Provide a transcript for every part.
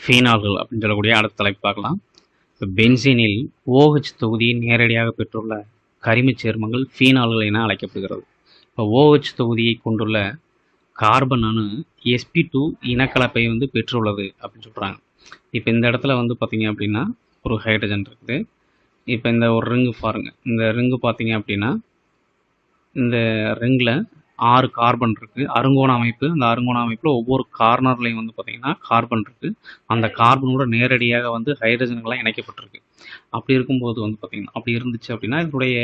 ஃபீனால்கள் அப்படின்னு சொல்லக்கூடிய அடுத்த தலைப்பு பார்க்கலாம். இப்போ பென்சீனில் OH தொகுதியை நேரடியாக பெற்றுள்ள கரிமச் சேர்மங்கள் ஃபீனால்கள் என அழைக்கப்படுகிறது. இப்போ OH தொகுதியை கொண்டுள்ள கார்பன் அணு sp2 இனக்கலப்பை பெற்றுள்ளது அப்படின்னு சொல்கிறாங்க. இப்போ இந்த இடத்துல பார்த்தீங்க அப்படின்னா ஒரு ஹைட்ரஜன் இருக்குது. இப்போ இந்த ஒரு ரிங்கு பாருங்கள். இந்த ரிங்கு பார்த்தீங்க அப்படின்னா இந்த ரிங்கில் 6 கார்பன் இருக்குது. அருங்கோண அமைப்பு. அந்த அருங்கோண அமைப்பில் ஒவ்வொரு கார்னர்லையும் பார்த்தீங்கன்னா கார்பன் இருக்குது. அந்த கார்பனோட நேரடியாக ஹைட்ரஜன்கள்லாம் இணைக்கப்பட்டிருக்கு. அப்படி இருக்கும்போது பார்த்தீங்கன்னா அப்படி இருந்துச்சு அப்படின்னா இதனுடைய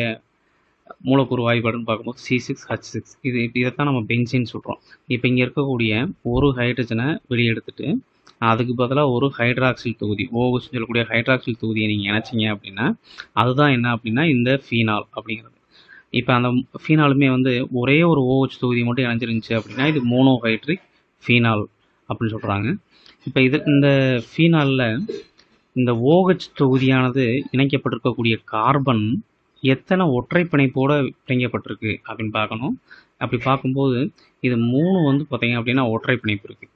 மூலக்கூறு வாய்ப்பாடுன்னு பார்க்கும்போது C6H6 இதைத்தான் நம்ம பென்சீன் சொல்கிறோம். இப்போ இங்கே இருக்கக்கூடிய ஒரு ஹைட்ரஜனை வெளியெடுத்துட்டு அதுக்கு பதிலாக ஒரு ஹைட்ராக்சில் தொகுதி OH சொல்லக்கூடிய ஹைட்ராக்சில் தொகுதியை நீங்கள் இணைச்சிங்க அப்படின்னா அதுதான் என்ன அப்படின்னா இந்த ஃபீனால் அப்படிங்கிறது. இப்போ அந்த ஃபீனாலுமே ஒரே ஒரு OH தொகுதி மட்டும் இணைஞ்சிருந்துச்சு அப்படின்னா இது மோனோஹைட்ரிக் ஃபீனால் அப்படின்னு சொல்கிறாங்க. இப்போ இந்த ஃபீனாலில் இந்த OH தொகுதியானது இணைக்கப்பட்டிருக்கக்கூடிய கார்பன் எத்தனை ஒற்றை பிணைப்போடு பிணைக்கப்பட்டிருக்கு அப்படின்னு பார்க்கணும். அப்படி பார்க்கும்போது இது 3 பார்த்தீங்க அப்படின்னா ஒற்றை பிணைப்பு இருக்குது.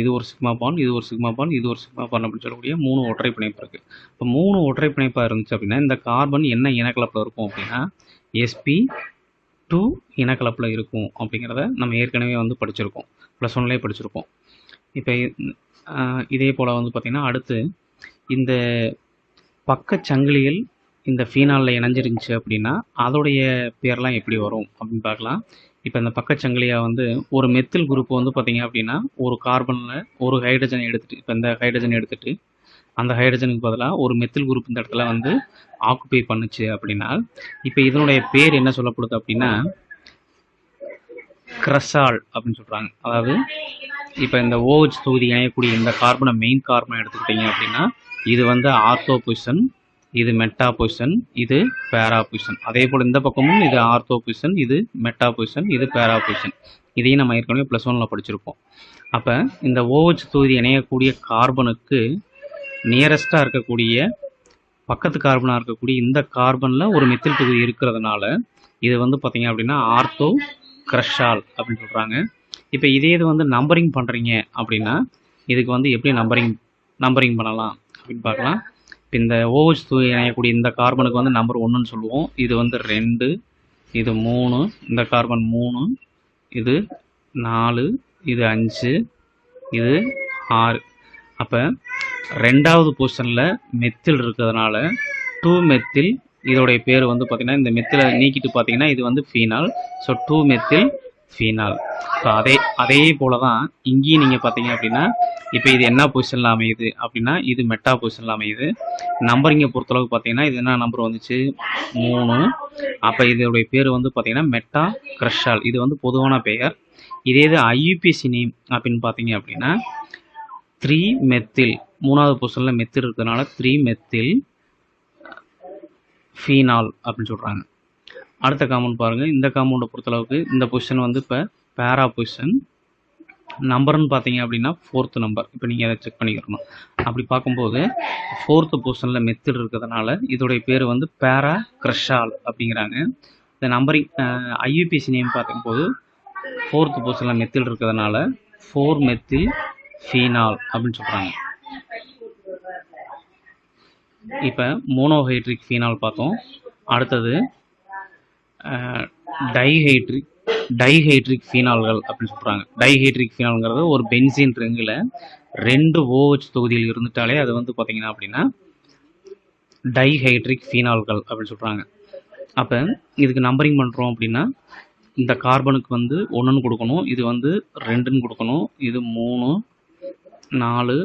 இது ஒரு சிக்மா பாண்ட், இது ஒரு சிக்மா பாண்ட், இது ஒரு சிக்மா பாண்ட் அப்படின்னு சொல்லக்கூடிய 3 ஒற்றை பிணைப்பு இருக்குது. இப்போ 3 ஒற்றை பிணைப்பாக இருந்துச்சு அப்படின்னா இந்த கார்பன் என்ன இனக்கலப்பில் இருக்கும் அப்படின்னா sp2 இனக்கலப்பில் இருக்கும் அப்படிங்கிறத நம்ம ஏற்கனவே படிச்சிருக்கோம். +1லேயே படிச்சிருக்கோம். இப்போ இதே போல் பார்த்திங்கன்னா அடுத்து இந்த பக்கச்சங்கிலிகள் இந்த ஃபீனாலில் இணைஞ்சிருந்துச்சு அப்படின்னா அதோடைய பேர்லாம் எப்படி வரும் அப்படின்னு பார்க்கலாம். இப்போ இந்த பக்கச்சங்கிலியாக ஒரு மெத்தில் குரூப் பார்த்தீங்க அப்படின்னா ஒரு கார்பனில் ஒரு ஹைட்ரஜன் எடுத்துகிட்டு இப்போ இந்த ஹைட்ரஜன் எடுத்துகிட்டு அந்த ஹைட்ரஜனுக்கு பதிலாக ஒரு மெத்தில் குரூப் இந்த இடத்துல ஆக்குபை பண்ணுச்சு அப்படின்னா இப்போ இதனுடைய பேர் என்ன சொல்லப்படுது அப்படின்னா கிரஸால் அப்படின்னு சொல்கிறாங்க. அதாவது இப்போ இந்த OH தொகுதி இணையக்கூடிய இந்த கார்பனை மெயின் கார்பனை எடுத்துக்கிட்டீங்க அப்படின்னா இது ஆர்த்தோ பொசிஷன், இது மெட்டா பொசிஷன், இது பேரா பொசிஷன். அதே போல் இந்த பக்கமும் இது ஆர்த்தோ பொசிஷன், இது மெட்டா பொசிஷன், இது பேரா பொசிஷன். இதையும் நம்ம ஏற்கனவே +1ல் படிச்சிருப்போம். அப்போ இந்த OH தொகுதி இணையக்கூடிய கார்பனுக்கு நியரஸ்டாக இருக்கக்கூடிய பக்கத்து கார்பனாக இருக்கக்கூடிய இந்த கார்பனில் ஒரு மெத்தில் தொகுதி இருக்கிறதுனால இது பார்த்தீங்க அப்படின்னா ஆர்த்தோ கிரஷால் அப்படின்னு சொல்கிறாங்க. இப்போ இதே இது நம்பரிங் பண்ணுறீங்க அப்படின்னா இதுக்கு எப்படி நம்பரிங் பண்ணலாம் அப்படின்னு பார்க்கலாம். இப்போ இந்த OH தொகுதி இணையக்கூடிய இந்த கார்பனுக்கு நம்பர் 1ன்னு சொல்லுவோம். இது 2, இது 3, இந்த கார்பன் 3, இது 4, இது 5, இது 6. அப்போ 2வது பொசிஷனில் மெத்தில் இருக்கிறதுனால 2 மெத்தில். இதோடைய பேர் பார்த்திங்கன்னா இந்த மெத்திலை நீக்கிட்டு பார்த்தீங்கன்னா இது phenol. So 2 methyl phenol. So அதே போல் தான் இங்கேயும் நீங்கள் பார்த்தீங்க அப்படின்னா இப்போ இது என்ன பொசிஷனில் அமையுது அப்படின்னா இது மெட்டா பொசிஷனில் அமையுது. நம்பரிங்கை பொறுத்தளவுக்கு பார்த்தீங்கன்னா இது என்ன நம்பர் வந்துச்சு 3. அப்போ இதோடைய பேர் பார்த்தீங்கன்னா மெட்டா கிரஷால். இது பொதுவான பெயர். இதே இது IUPAC நேம் அப்படின்னு பார்த்தீங்க அப்படின்னா 3 மெத்தில். 3வது பொசிஷனில் மெத்தில் இருக்கிறதுனால 3 மெத்தில் ஃபீனால் அப்படின்னு சொல்கிறாங்க. அடுத்த காம்பவுண்ட் பாருங்கள். இந்த காம்பவுண்டை பொறுத்தளவுக்கு இந்த பொசிஷன் இப்போ பேரா பொசிஷன். நம்பர்னு பார்த்தீங்க அப்படின்னா 4th நம்பர். இப்போ நீங்கள் அதை செக் பண்ணிக்கிறணும். அப்படி பார்க்கும்போது 4th பொசிஷனில் மெத்தில் இருக்கிறதுனால இதோடைய பேர் பேரா கிரஷால் அப்படிங்கிறாங்க. இந்த நம்பரிங் IUPAC நேம் பார்க்கும்போது 4th பொசிஷனில் மெத்தில் இருக்கிறதுனால 4 மெத்தில் ஃபீனால் அப்படின்னு சொல்கிறாங்க. இப்போ மோனோஹைட்ரிக் ஃபீனால் பார்த்தோம். அடுத்தது டைஹைட்ரிக் ஃபீனால்கள் அப்படின்னு சொல்கிறாங்க. டைஹைட்ரிக் ஃபீனால்ங்கிறது ஒரு பென்சீன் ரிங்கில் 2 OH தொகுதியில் இருந்துட்டாலே அது பார்த்தீங்கன்னா அப்படின்னா டைஹைட்ரிக் ஃபீனால்கள் அப்படின்னு சொல்கிறாங்க. அப்போ இதுக்கு நம்பரிங் பண்ணுறோம் அப்படின்னா இந்த கார்பனுக்கு 1ன்னு கொடுக்கணும், இது 2ன்னு கொடுக்கணும், இது 3, 4,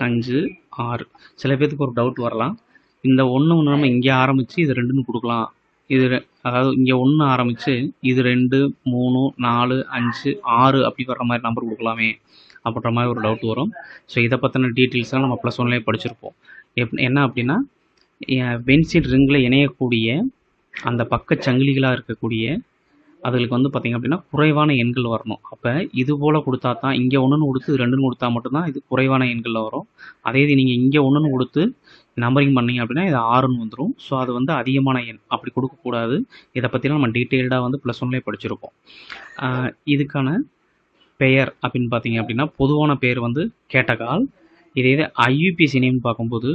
5, 6. சில பேர்த்துக்கு ஒரு டவுட் வரலாம். இந்த 1 நம்ம இங்கே ஆரம்பித்து இது 2ன்னு கொடுக்கலாம். இது அதாவது இங்கே 1 ஆரம்பித்து இது 2, 3, 4, 5, 6 அப்படி வர்ற மாதிரி நம்பர் கொடுக்கலாமே அப்படின்ற மாதிரி ஒரு டவுட் வரும். ஸோ இதை பற்றின டீட்டெயில்ஸ்லாம் நம்ம +1லேயே படிச்சிருப்போம். என்ன அப்படின்னா பென்சீன் ரிங்கில் இணையக்கூடிய அந்த பக்கச்சங்கிலிகளாக இருக்கக்கூடிய அதுகளுக்கு பார்த்திங்க அப்படின்னா குறைவான எண்கள் வரணும். அப்போ இது போல் கொடுத்தா தான் இங்கே 1ன்னு கொடுத்து 2ன்னு கொடுத்தா மட்டும்தான் இது குறைவான எண்களில் வரும். அதே இது நீங்கள் இங்கே 1ன்னு கொடுத்து நம்பரிங் பண்ணிங்க அப்படின்னா இது 6ன்னு வந்துடும். ஸோ அது அதிகமான எண் அப்படி கொடுக்கக்கூடாது. இதை பற்றிலாம் நம்ம டீட்டெயில்டாக +1லேயே படிச்சிருப்போம். இதுக்கான பெயர் அப்படின்னு பார்த்தீங்க அப்படின்னா பொதுவான பெயர் கேட்டகால். இதே இது ஐயுபிசி நேம் பார்க்கும்போது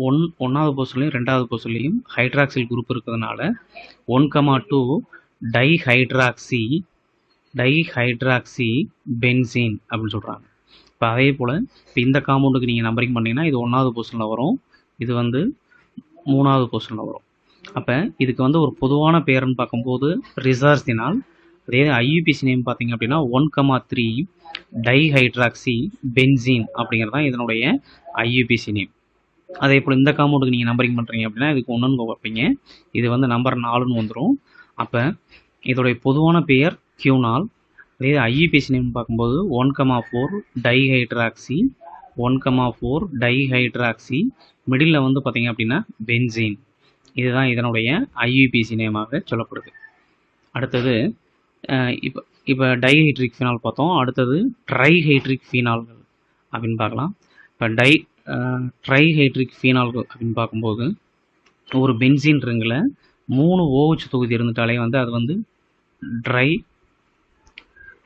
ஒன்றாவது பொசிஷன்லையும் 2வது பொசிஷன்லையும் ஹைட்ராக்சில் குரூப் இருக்கிறதுனால 1,2 டைஹைட்ராக்சி பென்சீன் அப்படின்னு சொல்கிறாங்க. இப்போ அதே போல் இப்போ இந்த காம்பவுண்டுக்கு நீங்கள் நம்பரிங் பண்ணிங்கன்னா இது 1வது பொசிஷனில் வரும், இது வந்து 3வது பொசிஷனில் வரும். அப்போ இதுக்கு வந்து ஒரு பொதுவான பேருன்னு பார்க்கும்போது ரிசார்சினால். அதே ஐயுபிசி நேம் பார்த்தீங்க அப்படின்னா 1,3 டைஹைட்ராக்சி பென்சீன் அப்படிங்கிறது தான் இதனுடைய ஐயுபிசி நேம். அதே போல் இந்த காம்பவுண்டுக்கு நீங்கள் நம்பரிங் பண்ணுறீங்க அப்படின்னா இதுக்கு 1ன்னு வைப்பீங்க, இது வந்து நம்பர் 4ன்னு வந்துடும். அப்போ இதோடைய பொதுவான பெயர் கியூனால். அதே ஐயுபிசி நேம் பார்க்கும்போது 1,4 டைஹைட்ராக்சி மிடில் வந்து பார்த்தீங்க அப்படின்னா பென்சீன். இதுதான் இதனுடைய ஐயுபிசி நேமாக சொல்லப்படுது. அடுத்தது இப்போ டைஹைட்ரிக் ஃபீனால் பார்த்தோம். அடுத்தது ட்ரைஹைட்ரிக் ஃபீனால்கள் அப்படின்னு பார்க்கலாம். இப்போ ட்ரைஹைட்ரிக் ஃபீனால்கள் அப்படின்னு பார்க்கும்போது ஒரு பென்சீன் ரிங்கில் 3 OH தொகுதி இருந்துட்டாலே வந்து அது வந்து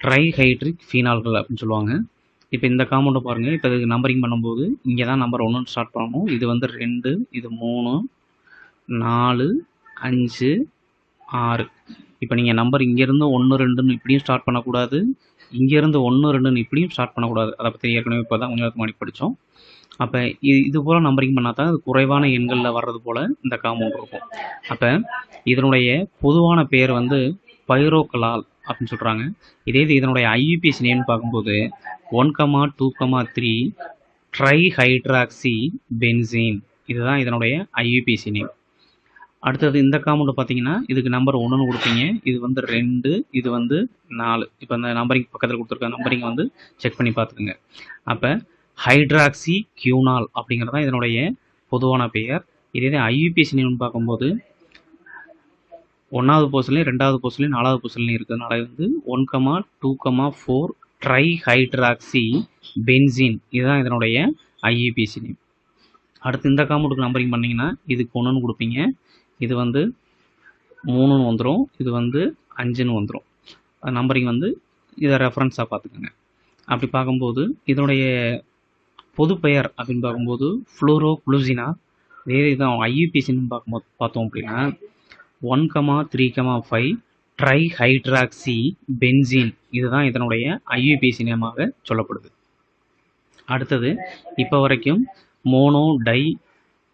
ட்ரைஹைட்ரிக் ஃபீனால்கள் அப்படின்னு சொல்லுவாங்க. இப்போ இந்த காம்பவுண்டை பாருங்கள். இப்போ இதுக்கு நம்பரிங் பண்ணும்போது இங்கே தான் நம்பர் 1 ஸ்டார்ட் பண்ணணும். இது வந்து 2, இது 3, 4, 5, 6. இப்போ நீங்கள் நம்பர் இங்கேருந்து 1, 2ன்னு இப்படியும் ஸ்டார்ட் பண்ணக்கூடாது, இங்கேருந்து 1, 2ன்னு இப்படியும் ஸ்டார்ட் பண்ணக்கூடாது. அதை பற்றி ஏற்கனவே இப்போ தான் கொஞ்சம் முன்னாடி படித்தோம். அப்போ இது போல் நம்பரிங் பண்ணால் தான் அது குறைவான எண்களில் வர்றது போல் இந்த காம்பவுண்ட் இருக்கும். அப்போ இதனுடைய பொதுவான பேர் வந்து பைரோகலால் அப்படின்னு சொல்கிறாங்க. இதே இது இதனுடைய ஐயுபிசி நேம்னு பார்க்கும்போது 1,2,3 ட்ரைஹைட்ராக்சி பென்சீன். இதுதான் இதனுடைய ஐயுபிசி நேம். அடுத்தது இந்த காம்பவுண்டு பார்த்தீங்கன்னா இதுக்கு நம்பர் 1ன்னு கொடுப்பீங்க, இது வந்து 2, இது வந்து 4. இப்போ அந்த நம்பரிங் பக்கத்தில் கொடுத்துருக்க நம்பரிங் வந்து செக் பண்ணி பார்த்துக்குங்க. அப்போ ஹைட்ராக்சி கியூனால் அப்படிங்கிறது தான் இதனுடைய பொதுவான பெயர். இதே ஐயுபிசி நேம்னு பார்க்கும்போது 1வது பொசிஷன்லையும் 2வது பொசிஷன்லையும் 4வது பொசிஷன்லையும் இருக்கிறதுனால வந்து 1,2,4 ட்ரைஹைட்ராக்சி பென்சீன். இதுதான் இதனுடைய ஐயுபிசி நேம். அடுத்து இந்த காம்பவுண்டுக்கு நம்பரிங் பண்ணிங்கன்னா இதுக்கு 1ன்னு கொடுப்பீங்க, இது வந்து 3ன்னு வந்துடும், இது வந்து 5ன்னு வந்துடும். நம்பரிங் வந்து இதை ரெஃபரன்ஸாக பார்த்துக்கோங்க. அப்படி பார்க்கும்போது இதனுடைய பொது பெயர் அப்படின்னு பார்க்கும்போது ஃப்ளோரோகுளுசினா. இதே இதுதான் ஐயுபிசின்னு பார்க்கும்போது பார்த்தோம் அப்படின்னா 1,3,5 ட்ரைஹைட்ராக்சி பென்சீன். இதுதான் இதனுடைய ஐயுபிசி நேமாக சொல்லப்படுது. அடுத்தது இப்போ வரைக்கும் மோனோ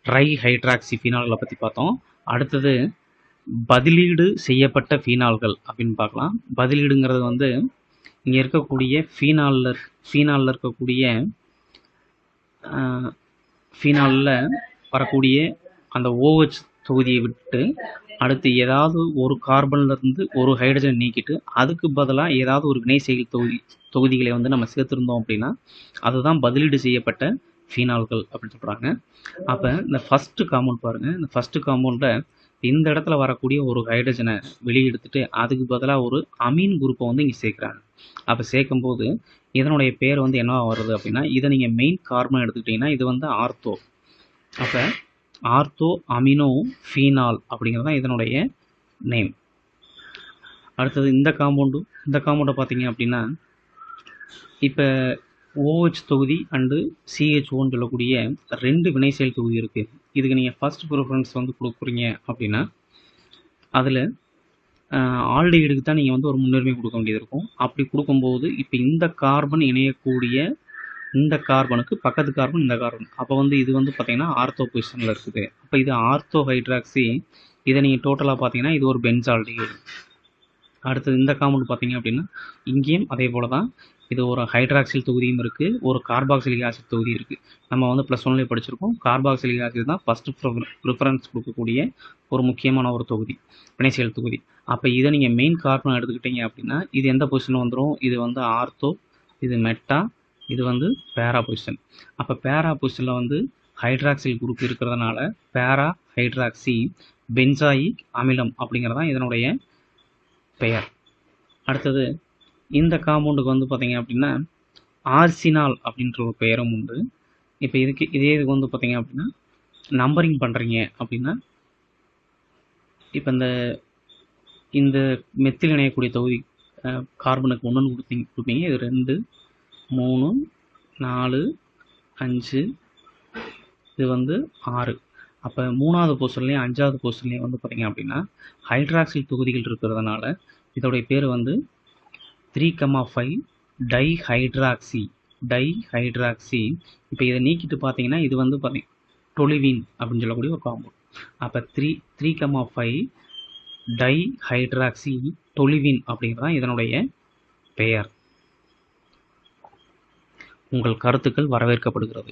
ட்ரைஹைட்ராக்சி ஃபீனால்களை பற்றி பார்த்தோம். அடுத்தது பதிலீடு செய்யப்பட்ட ஃபீனால்கள் அப்படின்னு பார்க்கலாம். பதிலீடுங்கிறது வந்து இங்கே இருக்கக்கூடிய ஃபீனாலில் இருக்கக்கூடிய ஃபீனாலில் வரக்கூடிய அந்த OH தொகுதியை விட்டு அடுத்து ஏதாவது ஒரு கார்பன்லேருந்து ஒரு ஹைட்ரஜன் நீக்கிட்டு அதுக்கு பதிலாக ஏதாவது ஒரு வினை செயல் தொகுதிகளை வந்து நம்ம சேர்த்துருந்தோம் அப்படின்னா அதுதான் பதிலீடு செய்யப்பட்ட ஃபீனால்கள் அப்படின்னு சொல்கிறாங்க. அப்போ இந்த ஃபஸ்ட்டு காம்பவுண்ட் பாருங்கள். இந்த ஃபஸ்ட்டு காம்பவுண்டில் இந்த இடத்துல வரக்கூடிய ஒரு ஹைட்ரஜனை வெளியெடுத்துட்டு அதுக்கு பதிலாக ஒரு அமீன் குரூப்பை வந்து இங்கே சேர்க்குறாங்க. அப்போ சேர்க்கும்போது இதனுடைய பேர் வந்து என்ன வருது அப்படின்னா, இதை நீங்கள் மெயின் கார்பன் எடுத்துக்கிட்டிங்கன்னா இது வந்து ஆர்த்தோ. அப்போ ஆர்த்தோ அமினோ ஃபீனால் அப்படிங்கிறது தான் இதனுடைய நேம். அடுத்தது இந்த காம்பவுண்டை பார்த்தீங்க அப்படின்னா இப்போ OH தொகுதி அண்டு CH2ன்னு சொல்லக்கூடிய 2 வினைசெயல் தொகுதி இருக்குது. இதுக்கு நீங்கள் ஃபஸ்ட் ப்ரிஃபரன்ஸ் வந்து கொடுக்குறீங்க அப்படின்னா அதில் ஆல்டிஹைடுக்கு தான் நீங்கள் வந்து ஒரு முன்னுரிமை கொடுக்க வேண்டியது இருக்கும். அப்படி கொடுக்கும்போது இப்போ இந்த கார்பன் இணையக்கூடிய இந்த கார்பனுக்கு பக்கத்து கார்பன் இந்த கார்பன், அப்போ வந்து இது வந்து பார்த்தீங்கன்னா ஆர்த்தோ பொசிஷனில் இருக்குது. அப்போ இது ஆர்த்தோ ஹைட்ராக்சி. இதை நீங்கள் டோட்டலாக பார்த்தீங்கன்னா இது ஒரு பென்சால்டிஹைடு. அடுத்தது இந்த காம்பவுண்ட் பார்த்தீங்க அப்படின்னா இங்கேயும் அதே போல் தான், இது ஒரு ஹைட்ராக்சில் தொகுதியும் இருக்குது, ஒரு கார்பாக்சிலிக் ஆசிட் தொகுதி இருக்குது. நம்ம வந்து +1லேயே படிச்சிருக்கோம். கார்பாக்சிலிக் ஆசிட் தான் ஃபஸ்ட்டு ப்ரிஃபரன்ஸ் கொடுக்கக்கூடிய ஒரு முக்கியமான ஒரு தொகுதி, வினைசெயல் தொகுதி. அப்போ இதை நீங்கள் மெயின் கார்பன் எடுத்துக்கிட்டீங்க அப்படின்னா இது எந்த பொசிஷன் வந்துடும், இது வந்து ஆர்த்தோ, இது மெட்டா, இது வந்து பேரா பொசிஷன். அப்போ பேரா பொசிஷனில் வந்து ஹைட்ராக்சில் குரூப் இருக்கிறதுனால பேரா ஹைட்ராக்சி பென்சாயிக் அமிலம் அப்படிங்கிறதான் இதனுடைய பெயர். அடுத்தது இந்த காம்பவுண்டுக்கு வந்து பார்த்தீங்க அப்படின்னா ஆர்சினால் அப்படின்ற ஒரு பெயரும் உண்டு. இப்போ இதுக்கு வந்து பார்த்தீங்க அப்படின்னா நம்பரிங் பண்ணுறீங்க அப்படின்னா இப்போ இந்த மெத்தில் இணையக்கூடிய தொகுதி கார்பனுக்கு 1ன்னு கொடுப்பீங்க, இது 2, 3, 4, 5, இது வந்து 6. அப்போ 3வது பொசிஷன்லேயும் 5வது பொசிஷன்லேயும் வந்து பார்த்தீங்க அப்படின்னா ஹைட்ராக்சில் தொகுதிகள் இருக்கிறதுனால இதோடைய பேர் வந்து 3,5 டைஹைட்ராக்சி. இப்போ இதை நீக்கிட்டு பார்த்தீங்கன்னா இது வந்து பார்த்தீங்க டொலுவின் அப்படின்னு சொல்லக்கூடிய ஒரு காம்பவுண்ட். அப்போ 3,5 டைஹைட்ராக்சி டொலுவின் அப்படிங்கிறது தான் இதனுடைய பெயர். உங்கள் கருத்துக்கள் வரவேற்கப்படுகிறது.